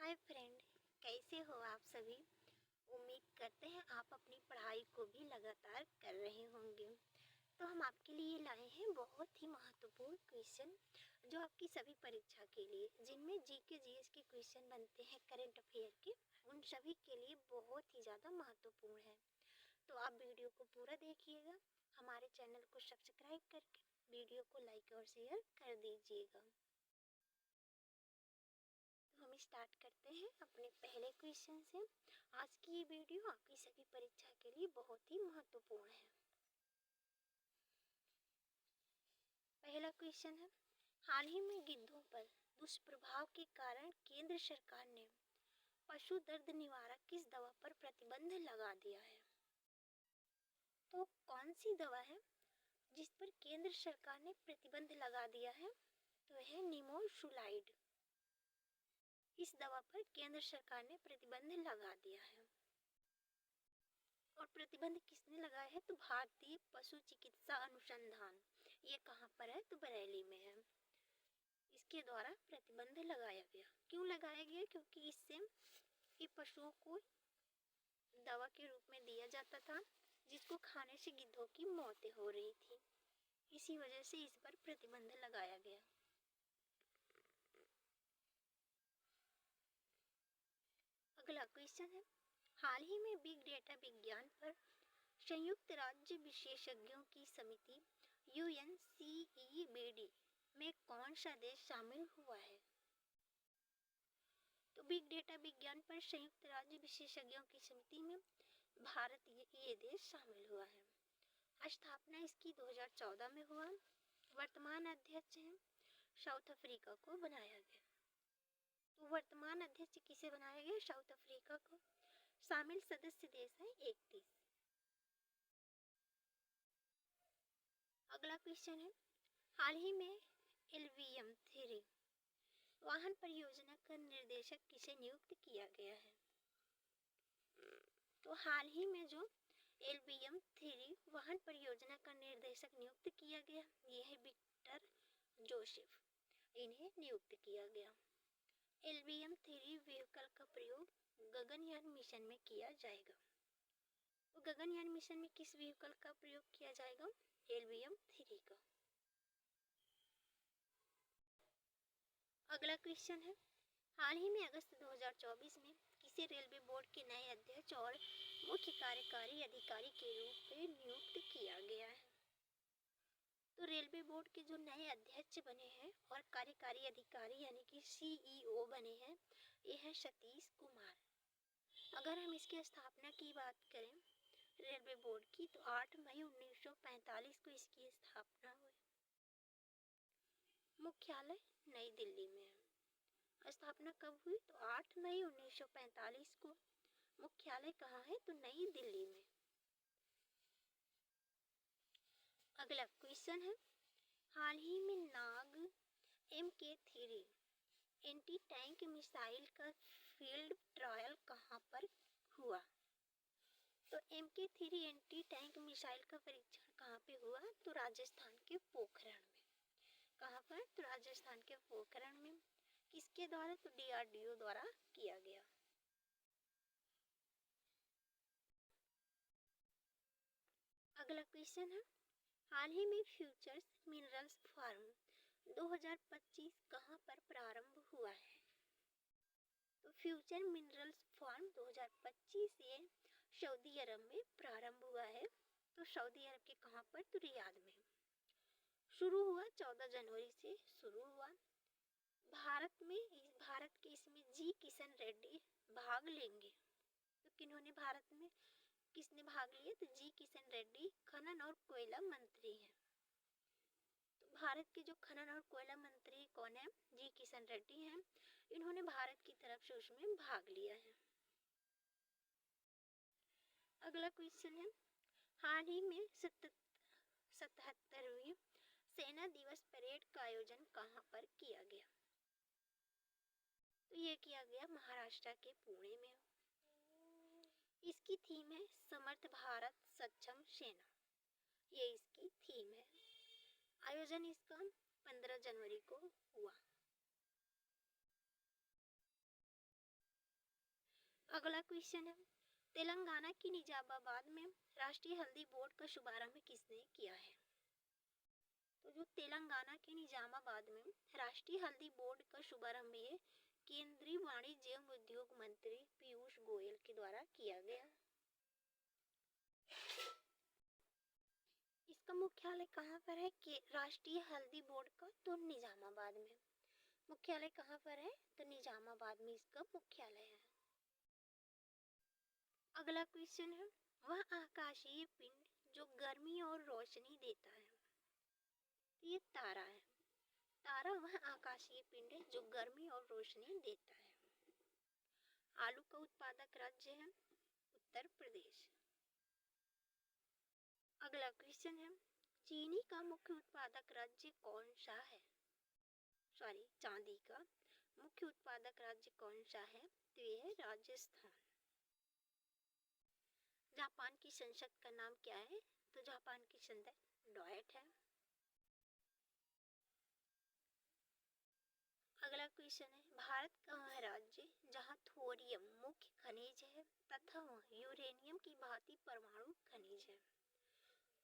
Hi friend, कैसे हो आप सभी। उम्मीद करते हैं आप अपनी पढ़ाई को भी लगातार कर रहे होंगे। तो हम आपके लिए लाए हैं बहुत ही महत्वपूर्ण क्वेश्चन जो आपकी सभी परीक्षा के लिए, जिनमें जीके जीएस के क्वेश्चन बनते हैं करंट अफेयर के, उन सभी के लिए बहुत ही ज़्यादा महत्वपूर्ण है। तो आप वीडियो को पूरा देखिएगा, हमारे चैनल को सब्सक्राइब करके वीडियो को लाइक और शेयर कर दीजिएगा। हम स्टार्ट करते हैं अपने पहले क्वेश्चन से। आज की ये वीडियो आपकी सभी परीक्षा के लिए बहुत ही महत्वपूर्ण है। पहला क्वेश्चन है, हाल ही में गिद्धों पर दुष्प्रभाव के कारण केंद्र सरकार ने पशु दर्द निवारक किस दवा पर प्रतिबंध लगा दिया है। तो कौन सी दवा है जिस पर केंद्र सरकार ने प्रतिबंध लगा दिया है? तो है निमोशुलाइड। इस दवा पर केंद्र सरकार ने प्रतिबंध लगा दिया है। और प्रतिबंध किसने लगाया है? तो भारतीय पशु चिकित्सा अनुसंधान, ये कहाँ पर है? तो बरेली में है। इसके द्वारा प्रतिबंध लगाया गया। क्यों लगाया गया? क्योंकि इससे ये पशुओं को दवा के रूप में दिया जाता था, जिसको खाने से गिद्धों की मौतें हो रही थी। इसी वजह से इस पर प्रतिबंध लगाया गया। अगला क्वेश्चन है, हाल ही में बिग डेटा विज्ञान पर संयुक्त राज्य विशेषज्ञों की समिति UNCEBD में कौन सा देश शामिल हुआ है? तो बिग डेटा विज्ञान पर संयुक्त राज्य विशेषज्ञों की समिति में भारत ये देश शामिल हुआ है। स्थापना इसकी 2014 में हुआ। वर्तमान अध्यक्ष हैं साउथ अफ्रीका को बनाया गया। तो वर्तमान अध्यक्ष किसे बनाया गया? साउथ अफ्रीका को। शामिल सदस्य देश है 31। अगला क्वेश्चन है, हाल ही में LVM-3 वाहन परियोजना का निर्देशक किसे नियुक्त किया गया है? तो हाल ही में जो LVM-3 वाहन परियोजना का निर्देशक नियुक्त किया गया, ये है विक्टर जोसेफ। इन्हें नियुक्त किया गया। LVM-3 व्हीकल का प्रयोग गगनयान मिशन में किया जाएगा। तो गगनयान मिशन में किस व्हीकल का प्रयोग किया जाएगा? LVM-3 का। अगला क्वेश्चन है, हाल ही में अगस्त 2024 में किसे रेलवे बोर्ड के नए अध्यक्ष और मुख्य कार्यकारी अधिकारी के रूप में नियुक्त किया गया है? तो रेलवे बोर्ड के जो नए अध्यक्ष बने हैं और कार्यकारी अधिकारी यानी कि CEO बने हैं, ये है सतीश कुमार। अगर हम इसकी स्थापना की बात करें रेलवे बोर्ड की, तो 8 मई 1945 को इसकी स्थापना हुई। मुख्यालय नई दिल्ली में है। स्थापना कब हुई? तो 8 मई 1945 को। मुख्यालय कहाँ है? तो नई दिल्ली में। अगला क्वेश्चन है, हाल ही में नाग MK3 एंटी टैंक मिसाइल का फील्ड ट्रायल कहाँ पर हुआ? तो MK3 एंटी टैंक मिसाइल का परीक्षण कहाँ पे हुआ? तो राजस्थान के पोखरण में। कहाँ पर? तो राजस्थान के पोखरण में। किसके द्वारा? तो DRDO द्वारा किया गया। अगला क्वेश्चन है, हाल ही में फ्यूचर्स मिनरल्स फार्म 2025 कहाँ पर प्रारंभ हुआ है? तो फ्यूचर मिनरल्स फार्म 2025 ये सऊदी अरब में प्रारंभ हुआ है। तो सऊदी अरब के कहाँ पर? तो रियाद में। शुरू हुआ 14 जनवरी से शुरू हुआ। भारत के इसमें जी किशन रेड्डी भाग लेंगे। तो किन्होंने भारत में किसने भाग लिया? तो जी किशन रेड्डी खनन और कोयला मंत्री हैं। तो भारत के जो खनन और कोयला मंत्री कौन है? जी किशन रेड्डी हैं। इन्होंने भारत की तरफ से उसमें भाग लिया है। अगला क्वेश्चन है, हाल ही में 77वीं सेना दिवस परेड का आयोजन कहाँ पर किया गया? तो ये किया गया महाराष्ट्र के पुणे में। इसकी थीम है समर्थ भारत सक्षम सेना, ये इसकी थीम है। आयोजन इसका 15 जनवरी को हुआ। अगला क्वेश्चन है, तेलंगाना की निजामाबाद में राष्ट्रीय हल्दी बोर्ड का शुभारंभ किसने किया है? तो जो तेलंगाना के निजामाबाद में राष्ट्रीय हल्दी बोर्ड का शुभारंभ ये केंद्रीय वाणिज्य एवं उद्योग मंत्री पीयूष गोयल के द्वारा किया गया। इसका मुख्यालय कहाँ पर है? कि राष्ट्रीय हल्दी बोर्ड का तो निजामाबाद में। मुख्यालय कहाँ पर है? तो निजामाबाद में इसका मुख्यालय है। अगला क्वेश्चन है, वह आकाशीय पिंड जो गर्मी और रोशनी देता है, ये तारा है। तारा वह आकाशीय पिंड है जो गर्मी और रोशनी देता है। आलू का उत्पादक राज्य है उत्तर प्रदेश। अगला क्वेश्चन है, चीनी का मुख्य उत्पादक राज्य कौन सा है? चांदी का मुख्य उत्पादक राज्य कौन सा है? तो यह है राजस्थान। जापान की संसद का नाम क्या है? तो जापान की संसद डॉयट है। अगला क्वेश्चन है, भारत का वह राज्य जहाँ थोरियम मुख्य खनिज है तथा वह यूरेनियम की भांति परमाणु खनिज है,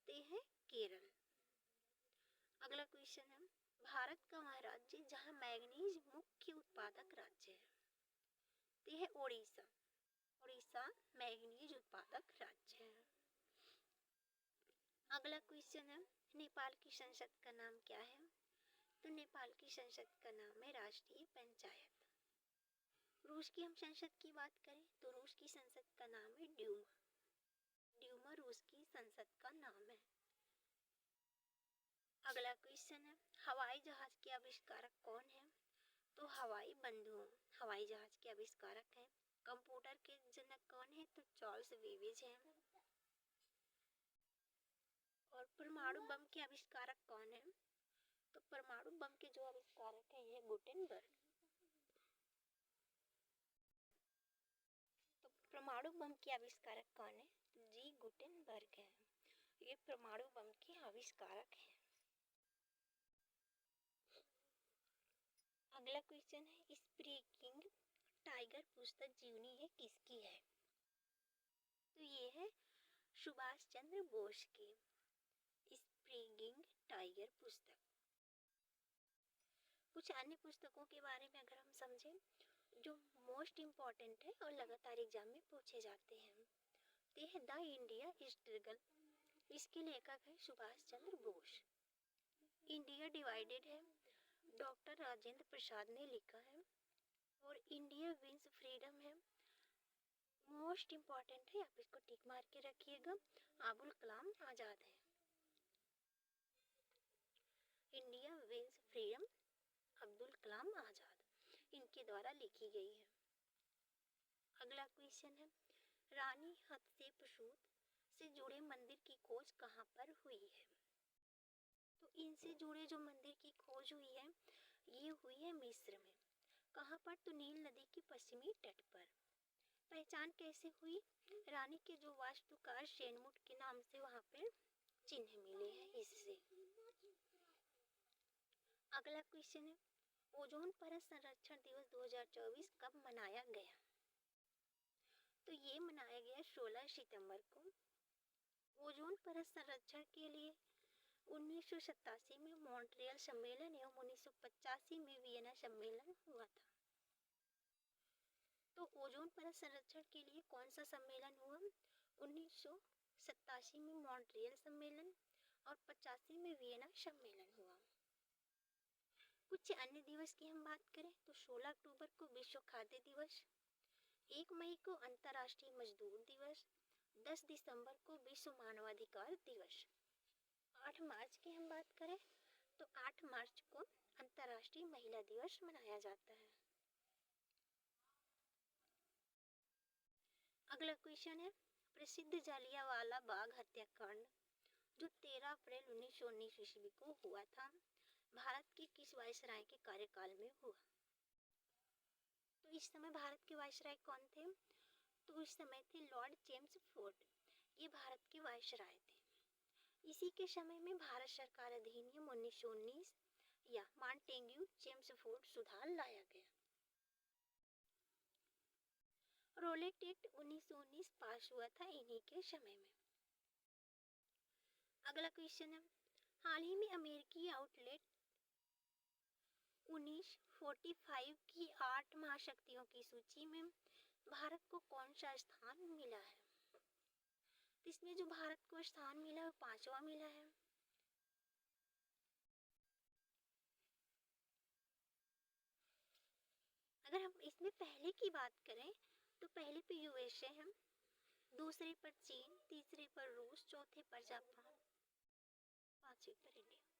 ते है केरल। अगला क्वेश्चन है, भारत का वह राज्य जहाँ मैग्नीज मुख्य उत्पादक राज्य है, ते है ओडिशा। ओडिशा मैग्नीज उत्पादक राज्य है। अगला क्वेश्चन है, नेपाल की संसद का नाम क्या है? तो नेपाल की संसद का नाम है राष्ट्रीय पंचायत। रूस की हम संसद की बात करें तो रूस की संसद का नाम है ड्यूमा। ड्यूमा रूस की संसद का नाम है। अगला क्वेश्चन है, हवाई जहाज के आविष्कारक कौन है? तो हवाई बंधु हवाई जहाज के आविष्कारक हैं। कंप्यूटर के जनक कौन है? तो चार्ल्स बेबेज हैं। और परमाणु बम के आविष्कारक कौन है? तो परमाणु बम के जो आविष्कारक है ये गुटेनबर्ग। तो परमाणु बम के आविष्कारक कौन है? तो जी गुटेनबर्ग है। ये परमाणु बम के आविष्कारक हैं। अगला क्वेश्चन है, स्पीकिंग टाइगर पुस्तक जीवनी है किसकी है? तो ये है सुभाष चंद्र बोस की स्पीकिंग टाइगर पुस्तक। कुछ अन्य पुस्तकों के बारे में अगर हम समझें जो मोस्ट इम्पॉर्टेंट है और लगातार एग्जाम में पूछे जाते हैं, ते है द इंडिया स्ट्रगल। इसके लेखक है सुभाष चंद्र बोस। इंडिया डिवाइडेड है, डॉक्टर राजेंद्र प्रसाद ने लिखा है। और इंडिया विंस फ्रीडम है, मोस्ट इम्पॉर्टेंट है, आप इसको टिक मार के रखिएगा, अबुल कलाम आजाद है। India wins freedom Abdul Kalam Azad, इनके द्वारा लिखी गई है। अगला क्वेश्चन है, रानी हत्शेपसुत से जुड़े मंदिर की खोज कहाँ पर हुई है? तो इनसे जुड़े जो मंदिर की खोज हुई है ये हुई है मिस्र में। कहाँ पर? तो नील नदी के पश्चिमी तट पर। पहचान कैसे हुई? रानी के जो वास्तुकार शेनमुट के नाम से वहाँ पे चिन्ह मिले हैं इससे। अगला क्वेश्चन है, ओजोन परत संरक्षण दिवस 2024 कब मनाया गया? तो ये मनाया गया 16 सितंबर को। ओजोन परत संरक्षण के लिए 1987 में मॉन्ट्रियल सम्मेलन एवं 1985 में वियना सम्मेलन हुआ था। तो ओजोन परत संरक्षण के लिए कौन सा सम्मेलन हुआ? 1987 में मॉन्ट्रियल सम्मेलन और 85 में वियना सम्मेलन हुआ। कुछ अन्य दिवस की हम बात करें तो 16 अक्टूबर को विश्व खाद्य दिवस, 1 मई को अंतर्राष्ट्रीय मजदूर दिवस, 10 दिसंबर को विश्व मानवाधिकार दिवस। 8 मार्च की हम बात करें तो 8 मार्च को अंतर्राष्ट्रीय महिला दिवस मनाया जाता है। अगला क्वेश्चन है, प्रसिद्ध जालियांवाला बाग हत्याकांड जो 13 अप्रैल 1919 ईस्वी को हुआ था, भारत के किस वायसराय के कार्यकाल में हुआ? तो इस समय भारत के वायसराय कौन थे? तो इस समय थे लॉर्ड चेम्सफोर्ड, ये भारत के वायसराय थे। इसी के समय में भारत सरकार अधिनियम 1919 या मांटेग्यू चेम्सफोर्ड सुधार लाया गया। रॉलेट एक्ट 1919 पास हुआ था इन्हीं के समय में। अगला क्वेश्चन है, हाल ही में अमेरिकी आउटलेट 1945 की 8 महाशक्तियों की सूची में भारत को कौन सा स्थान मिला है? तो इसमें जो भारत को स्थान मिला है वो 5वां मिला है। अगर हम इसमें पहले की बात करें तो पहले पे यूएसए है, दूसरे पर चीन, तीसरे पर रूस, चौथे पर जापान, पांचवे पर इंडिया।